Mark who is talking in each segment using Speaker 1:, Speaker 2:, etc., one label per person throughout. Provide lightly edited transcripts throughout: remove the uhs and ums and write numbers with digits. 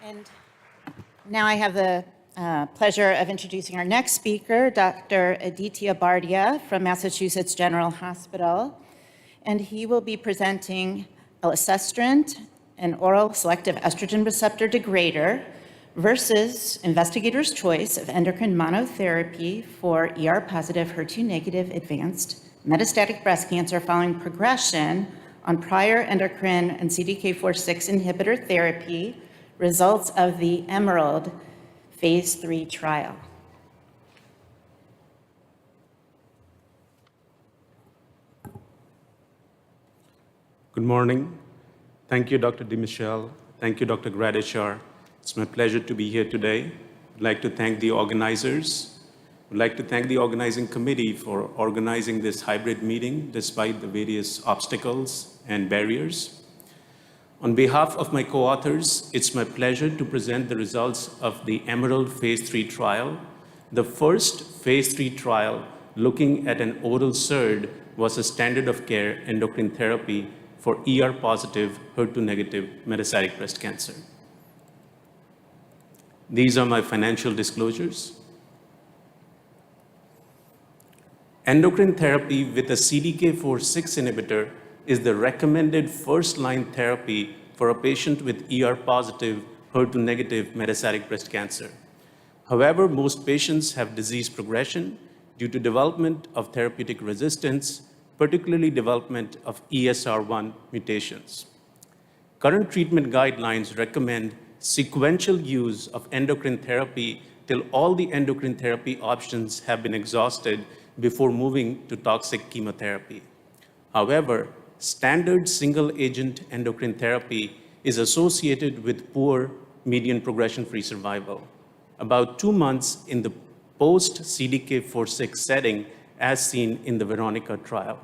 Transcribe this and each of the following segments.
Speaker 1: And now I have the pleasure of introducing our next speaker, Dr. Aditya Bardia from Massachusetts General Hospital. And he will be presenting Elacestrant, an oral selective estrogen receptor degrader, versus investigator's choice of endocrine monotherapy for ER-positive, HER2-negative advanced metastatic breast cancer following progression on prior endocrine and CDK4/6 inhibitor therapy, results of the EMERALD phase 3 trial.
Speaker 2: Good morning. Thank you, Dr. DeMichelle. Thank you, Dr. Gradishar. It's my pleasure to be here today. I'd like to thank the organizers. I'd like to thank the organizing committee for organizing this hybrid meeting despite the various obstacles and barriers. On behalf of my co-authors, it's my pleasure to present the results of the EMERALD phase 3 trial. The first phase 3 trial looking at an oral SERD was a standard of care endocrine therapy for ER-positive, HER2-negative metastatic breast cancer. These are my financial disclosures. Endocrine therapy with a CDK4/6 inhibitor is the recommended first-line therapy for a patient with ER-positive, HER2-negative metastatic breast cancer. However, most patients have disease progression due to development of therapeutic resistance, particularly development of ESR1 mutations. Current treatment guidelines recommend sequential use of endocrine therapy till all the endocrine therapy options have been exhausted before moving to toxic chemotherapy. However, standard single-agent endocrine therapy is associated with poor median progression-free survival, about 2 months in the post-CDK4/6 setting, as seen in the Veronica trial.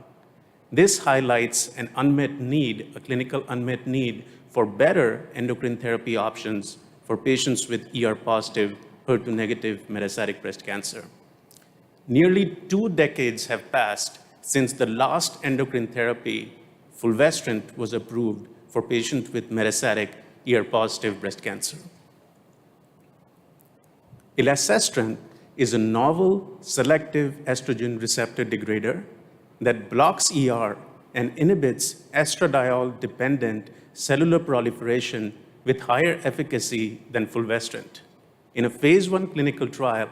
Speaker 2: This highlights an unmet need, a clinical unmet need for better endocrine therapy options for patients with ER-positive, HER2-negative metastatic breast cancer. Nearly 2 decades have passed since the last endocrine therapy, fulvestrant, was approved for patients with metastatic ER-positive breast cancer. Elacestrant is a novel selective estrogen receptor degrader that blocks ER and inhibits estradiol-dependent cellular proliferation with higher efficacy than fulvestrant. In a phase 1 clinical trial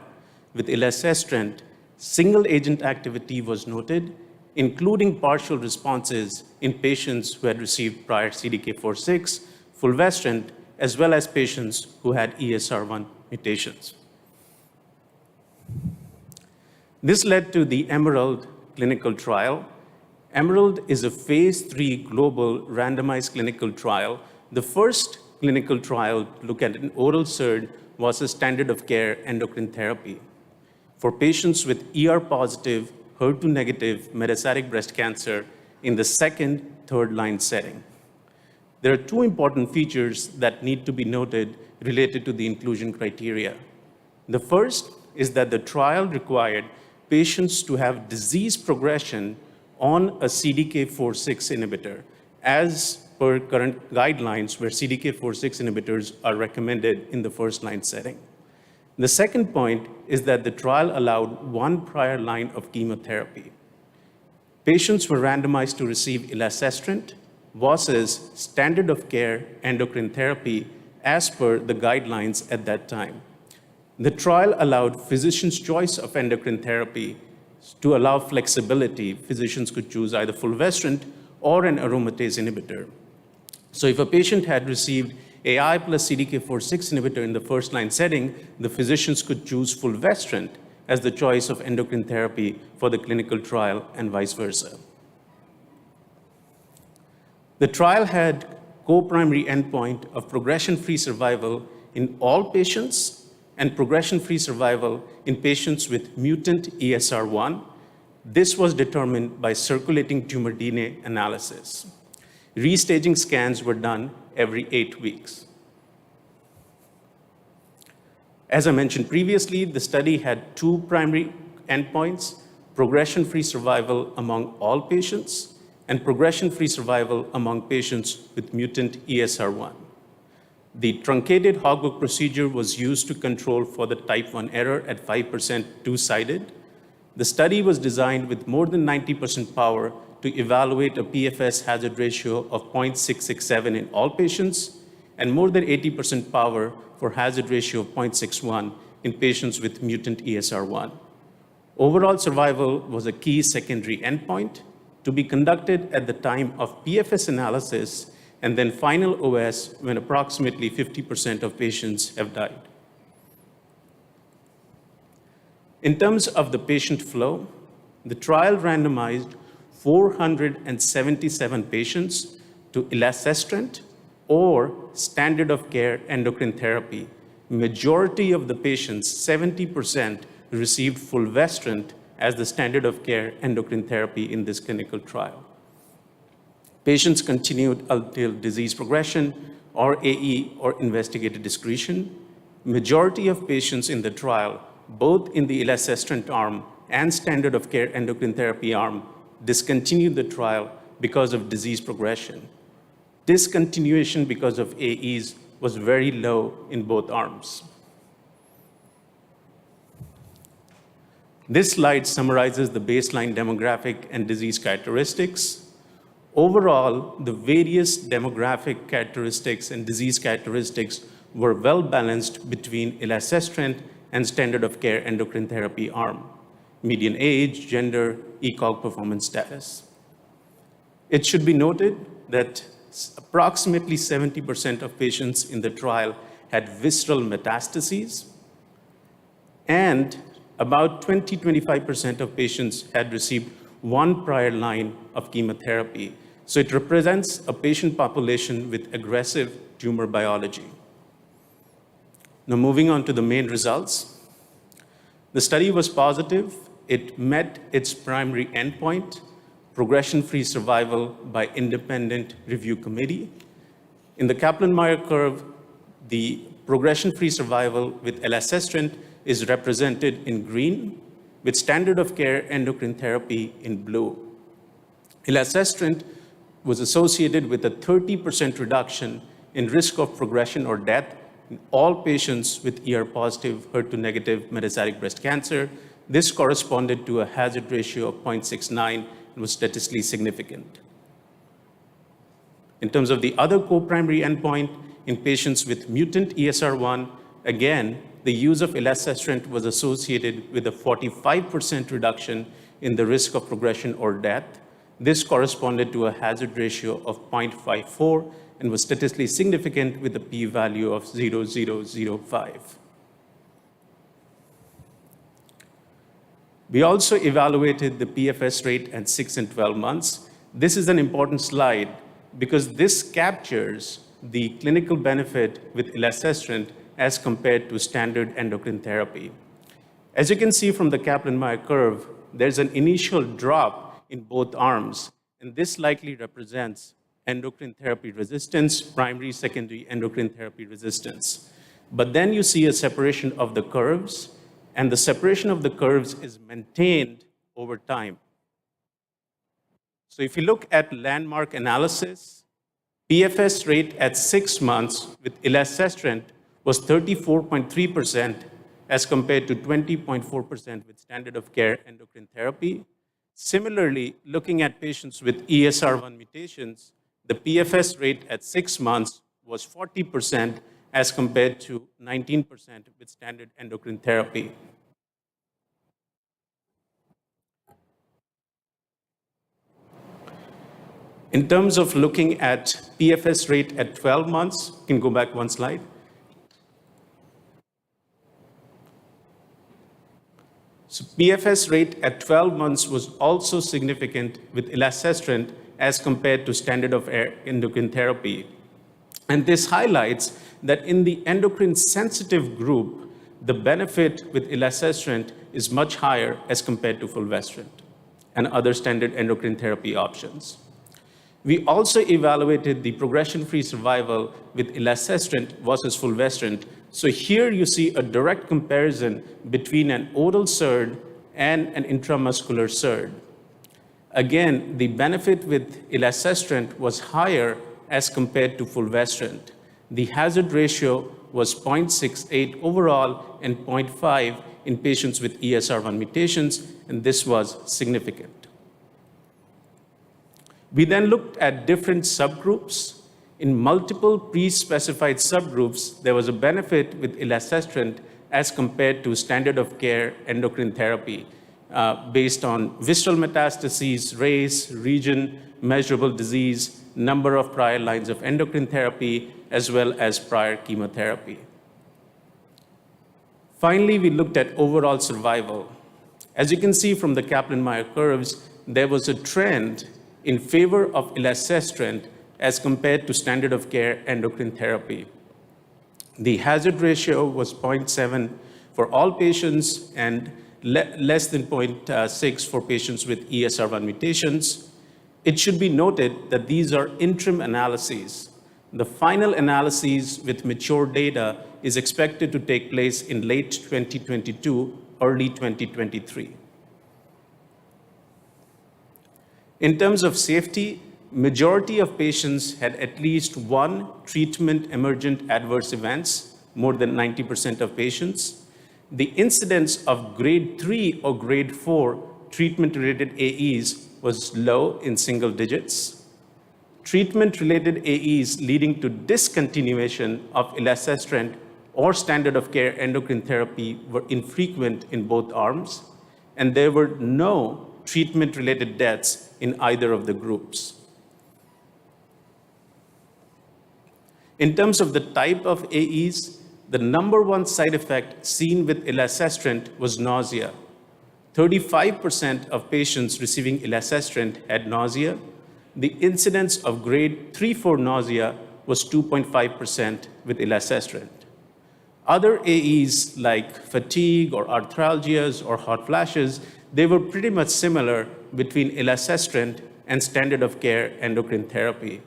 Speaker 2: with elacestrant, single-agent activity was noted, including partial responses in patients who had received prior CDK4/6, fulvestrant, as well as patients who had ESR1 mutations. This led to the EMERALD clinical trial. EMERALD is a phase 3 global randomized clinical trial. The first clinical trial to look at an oral SERD was a standard of care endocrine therapy for patients with ER-positive, HER2-negative metastatic breast cancer in the second, third-line setting. There are 2 important features that need to be noted related to the inclusion criteria. The first is that the trial required patients to have disease progression on a CDK4/6 inhibitor, as per current guidelines where CDK4/6 inhibitors are recommended in the first-line setting. The second point is that the trial allowed 1 prior line of chemotherapy. Patients were randomized to receive elacestrant versus standard of care endocrine therapy as per the guidelines at that time. The trial allowed physician's choice of endocrine therapy to allow flexibility. Physicians could choose either fulvestrant or an aromatase inhibitor. So if a patient had received AI plus CDK4/6 inhibitor in the first-line setting, the physicians could choose fulvestrant as the choice of endocrine therapy for the clinical trial and vice versa. The trial had co-primary endpoint of progression-free survival in all patients and progression-free survival in patients with mutant ESR1. This was determined by circulating tumor DNA analysis. Restaging scans were done every 8 weeks. As I mentioned previously, the study had 2 primary endpoints: progression-free survival among all patients and progression-free survival among patients with mutant ESR1. The truncated Hogwood procedure was used to control for the type 1 error at 5% two-sided. The study was designed with more than 90% power to evaluate a PFS hazard ratio of 0.667 in all patients and more than 80% power for hazard ratio of 0.61 in patients with mutant ESR1. Overall survival was a key secondary endpoint to be conducted at the time of PFS analysis and then final OS when approximately 50% of patients have died. In terms of the patient flow, the trial randomized 477 patients to elacestrant or standard of care endocrine therapy. Majority of the patients, 70%, received fulvestrant as the standard of care endocrine therapy in this clinical trial. Patients continued until disease progression or AE or investigator discretion. Majority of patients in the trial, both in the elacestrant arm and standard of care endocrine therapy arm, discontinued the trial because of disease progression. Discontinuation because of AEs was very low in both arms. This slide summarizes the baseline demographic and disease characteristics. Overall, the various demographic characteristics and disease characteristics were well balanced between elacestrant and standard of care endocrine therapy arm. Median age, gender, ECOG performance status. It should be noted that approximately 70% of patients in the trial had visceral metastases, and about 20-25% of patients had received one prior line of chemotherapy. So it represents a patient population with aggressive tumor biology. Now moving on to the main results. The study was positive. It met its primary endpoint, progression-free survival by independent review committee. In the Kaplan-Meier curve, the progression-free survival with elacestrant is represented in green, with standard of care endocrine therapy in blue. Elacestrant was associated with a 30% reduction in risk of progression or death in all patients with ER-positive, HER2-negative metastatic breast cancer. This corresponded to a hazard ratio of 0.69 and was statistically significant. In terms of the other co-primary endpoint, in patients with mutant ESR1, again, the use of elacestrant was associated with a 45% reduction in the risk of progression or death. This corresponded to a hazard ratio of 0.54 and was statistically significant with a p-value of 0.0005. We also evaluated the PFS rate at 6 and 12 months. This is an important slide because this captures the clinical benefit with elacestrant as compared to standard endocrine therapy. As you can see from the Kaplan-Meier curve, there's an initial drop in both arms, and this likely represents endocrine therapy resistance, primary, secondary endocrine therapy resistance. But then you see a separation of the curves, and the separation of the curves is maintained over time. So if you look at landmark analysis, PFS rate at 6 months with elacestrant was 34.3% as compared to 20.4% with standard of care endocrine therapy. Similarly, looking at patients with ESR1 mutations, the PFS rate at 6 months was 40% as compared to 19% with standard endocrine therapy. In terms of looking at PFS rate at 12 months, you can go back one slide. So PFS rate at 12 months was also significant with elacestrant as compared to standard of care endocrine therapy. And this highlights that in the endocrine sensitive group, the benefit with elacestrant is much higher as compared to fulvestrant and other standard endocrine therapy options. We also evaluated the progression-free survival with elacestrant versus fulvestrant. So here you see a direct comparison between an oral SERD and an intramuscular SERD. Again, the benefit with elacestrant was higher as compared to fulvestrant. The hazard ratio was 0.68 overall and 0.5 in patients with ESR1 mutations, and this was significant. We then looked at different subgroups. In multiple pre-specified subgroups, there was a benefit with elacestrant as compared to standard of care endocrine therapy based on visceral metastases, race, region, measurable disease, number of prior lines of endocrine therapy, as well as prior chemotherapy. Finally, we looked at overall survival. As you can see from the Kaplan-Meier curves, there was a trend in favor of elacestrant as compared to standard of care endocrine therapy. The hazard ratio was 0.7 for all patients and less than 0.6 for patients with ESR1 mutations. It should be noted that these are interim analyses. The final analyses with mature data is expected to take place in late 2022, early 2023. In terms of safety, majority of patients had at least one treatment emergent adverse events, more than 90% of patients. The incidence of grade 3 or grade 4 treatment-related AEs was low in single digits. Treatment-related AEs leading to discontinuation of elacestrant or standard of care endocrine therapy were infrequent in both arms, and there were no treatment-related deaths in either of the groups. In terms of the type of AEs, the number one side effect seen with elacestrant was nausea. 35% of patients receiving elacestrant had nausea. The incidence of grade 3-4 nausea was 2.5% with elacestrant. Other AEs like fatigue or arthralgias or hot flashes, they were pretty much similar between elacestrant and standard of care endocrine therapy.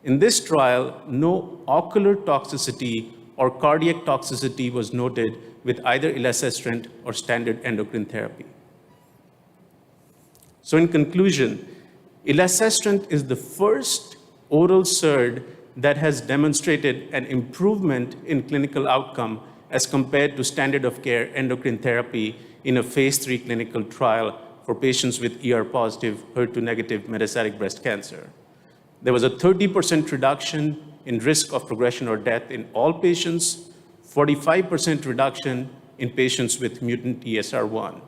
Speaker 2: In this trial, no ocular toxicity or cardiac toxicity was noted with either elacestrant or standard endocrine therapy. So in conclusion, elacestrant is the first oral SERD that has demonstrated an improvement in clinical outcome as compared to standard of care endocrine therapy in a phase 3 clinical trial for patients with ER-positive, HER2-negative metastatic breast cancer. There was a 30% reduction in risk of progression or death in all patients, 45% reduction in patients with mutant ESR1.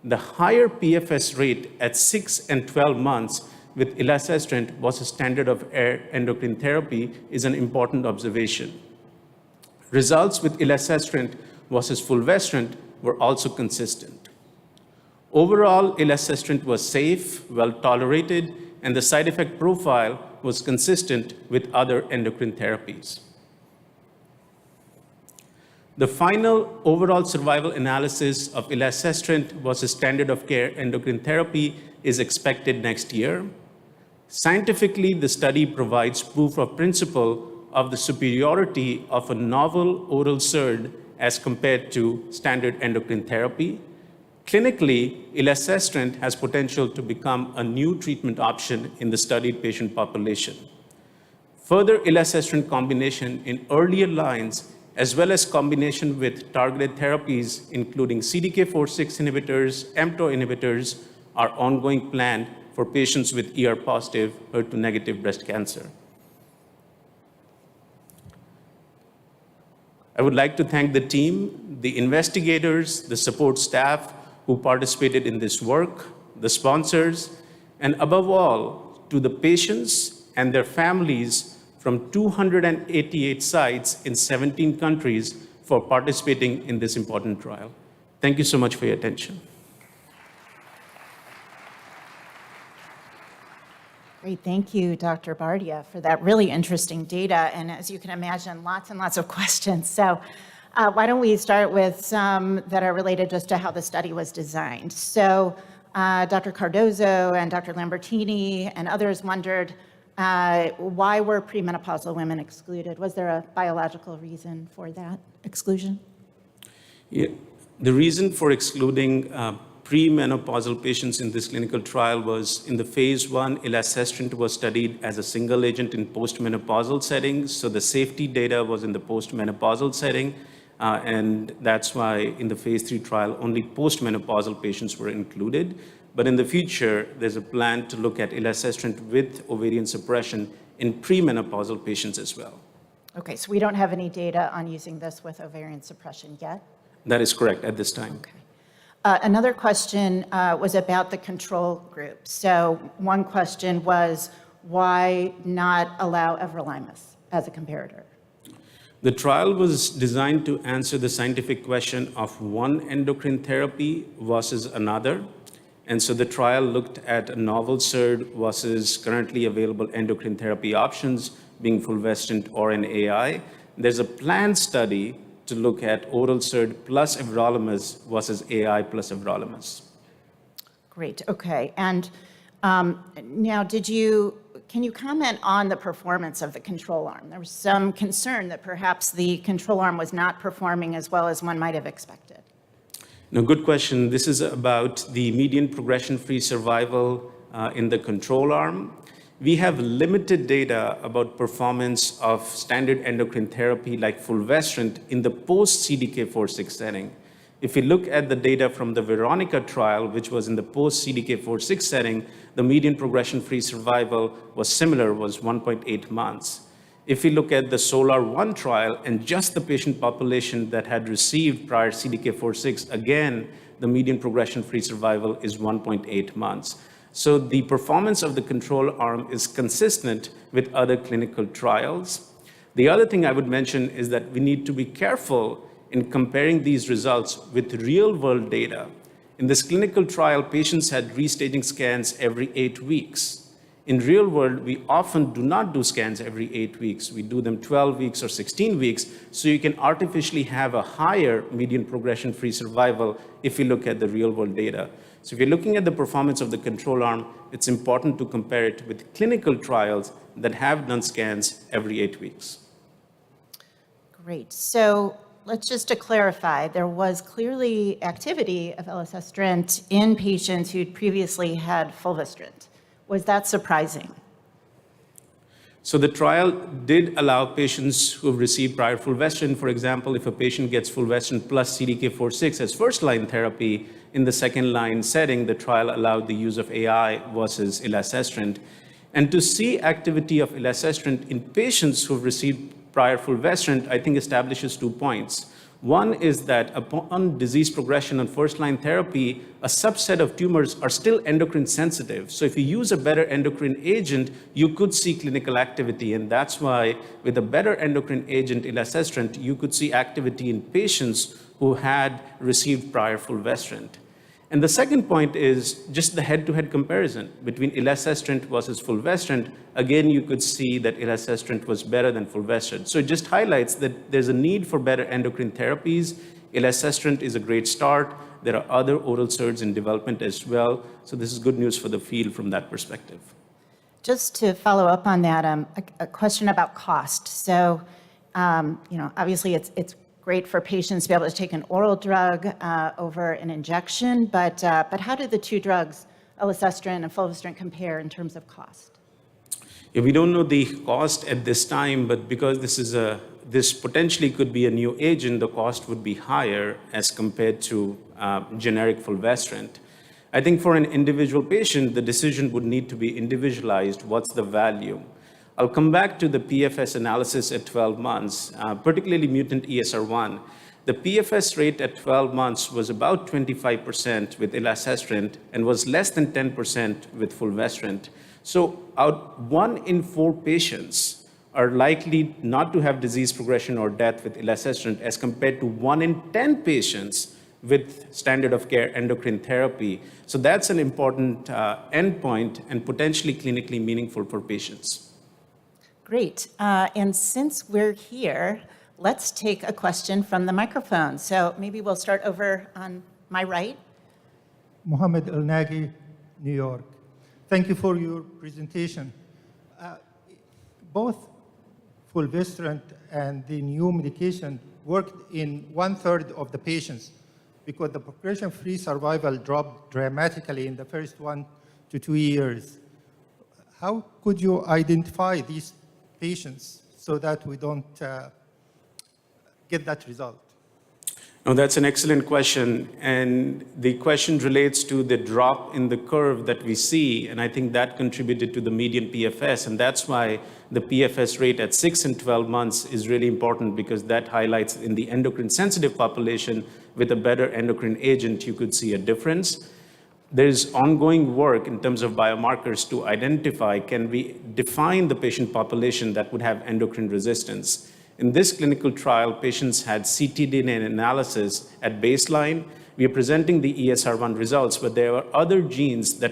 Speaker 2: The higher PFS rate at 6 and 12 months with elacestrant was a standard of endocrine therapy is an important observation. Results with elacestrant versus fulvestrant were also consistent. Overall, elacestrant was safe, well tolerated, and the side effect profile was consistent with other endocrine therapies. The final overall survival analysis of elacestrant versus standard of care endocrine therapy is expected next year. Scientifically, the study provides proof of principle of the superiority of a novel oral SERD as compared to standard endocrine therapy. Clinically, elacestrant has potential to become a new treatment option in the studied patient population. Further elacestrant combination in earlier lines, as well as combination with targeted therapies, including CDK4/6 inhibitors, mTOR inhibitors, are ongoing planned for patients with ER-positive, HER2-negative breast cancer. I would like to thank the team, the investigators, the support staff who participated in this work, the sponsors, and above all, to the patients and their families from 288 sites in 17 countries for participating in this important trial. Thank you so much for your attention.
Speaker 1: Great, thank you, Dr. Bardia, for that really interesting data. And as you can imagine, lots and lots of questions. So why don't we start with some that are related just to how the study was designed. So Dr. Cardozo and Dr. Lambertini and others wondered, why were premenopausal women excluded? Was there a biological reason for that exclusion?
Speaker 2: Yeah. The reason for excluding premenopausal patients in this clinical trial was in the phase 1, elacestrant was studied as a single agent in postmenopausal settings. So the safety data was in the postmenopausal setting. And that's why in the phase 3 trial, only postmenopausal patients were included. But in the future, there's a plan to look at elacestrant with ovarian suppression in premenopausal patients as well.
Speaker 1: Okay, so we don't have any data on using this with ovarian suppression yet?
Speaker 2: That is correct at this time.
Speaker 1: Okay. Another question was about the control group. So one question was, why not allow everolimus as a comparator?
Speaker 2: The trial was designed to answer the scientific question of one endocrine therapy versus another. And so the trial looked at a novel SERD versus currently available endocrine therapy options, being fulvestrant or an AI. There's a planned study to look at oral SERD plus everolimus versus AI plus everolimus.
Speaker 1: Great, okay. And now can you comment on the performance of the control arm? There was some concern that perhaps the control arm was not performing as well as one might have expected.
Speaker 2: No, good question. This is about the median progression-free survival in the control arm. We have limited data about performance of standard endocrine therapy like fulvestrant in the post-CDK4/6 setting. If we look at the data from the Veronica trial, which was in the post-CDK4/6 setting, the median progression-free survival was similar, was 1.8 months. If we look at the SOLAR-1 trial and just the patient population that had received prior CDK4/6, again, the median progression-free survival is 1.8 months. So the performance of the control arm is consistent with other clinical trials. The other thing I would mention is that we need to be careful in comparing these results with real-world data. In this clinical trial, patients had restaging scans every 8 weeks. In real world, we often do not do scans every 8 weeks. We do them 12 weeks or 16 weeks, so you can artificially have a higher median progression-free survival if you look at the real-world data. So if you're looking at the performance of the control arm, it's important to compare it with clinical trials that have done scans every 8 weeks.
Speaker 1: Great. So let's just to clarify, there was clearly activity of elacestrant in patients who'd previously had fulvestrant. Was that surprising?
Speaker 2: So the trial did allow patients who have received prior fulvestrant. For example, if a patient gets fulvestrant plus CDK4/6 as first-line therapy, in the second-line setting, the trial allowed the use of AI versus elacestrant. And to see activity of elacestrant in patients who have received prior fulvestrant, I think establishes 2 points. One is that upon disease progression on first-line therapy, a subset of tumors are still endocrine sensitive. So if you use a better endocrine agent, you could see clinical activity. And that's why with a better endocrine agent, elacestrant, you could see activity in patients who had received prior fulvestrant. And the second point is just the head-to-head comparison between elacestrant versus fulvestrant. Again, you could see that elacestrant was better than fulvestrant. So it just highlights that there's a need for better endocrine therapies. Elacestrant is a great start. There are other oral SERDs in development as well. So this is good news for the field from that perspective.
Speaker 1: Just to follow up on that, a question about cost. So, obviously it's great for patients to be able to take an oral drug over an injection, but how do the two drugs, elacestrant and fulvestrant, compare in terms of cost?
Speaker 2: Yeah, we don't know the cost at this time, but because this potentially could be a new agent, the cost would be higher as compared to generic fulvestrant. I think for an individual patient, the decision would need to be individualized. What's the value? I'll come back to the PFS analysis at 12 months, particularly mutant ESR1. The PFS rate at 12 months was about 25% with elacestrant and was less than 10% with fulvestrant. So 1 in 4 patients are likely not to have disease progression or death with elacestrant as compared to 1 in 10 patients with standard of care endocrine therapy. So that's an important endpoint and potentially clinically meaningful for patients.
Speaker 1: Great. And since we're here, let's take a question from the microphone. So maybe we'll start over on my right.
Speaker 3: Mohammed El-Nagi, New York. Thank you for your presentation. Both fulvestrant and the new medication worked in 1/3 of the patients because the progression-free survival dropped dramatically in the first 1 to 2 years. How could you identify these patients so that we don't get that result?
Speaker 2: No, that's an excellent question. And the question relates to the drop in the curve that we see. And I think that contributed to the median PFS. And that's why the PFS rate at 6 and 12 months is really important, because that highlights in the endocrine sensitive population with a better endocrine agent, you could see a difference. There's ongoing work in terms of biomarkers to identify, can we define the patient population that would have endocrine resistance? In this clinical trial, patients had ctDNA analysis at baseline. We are presenting the ESR1 results, but there are other genes that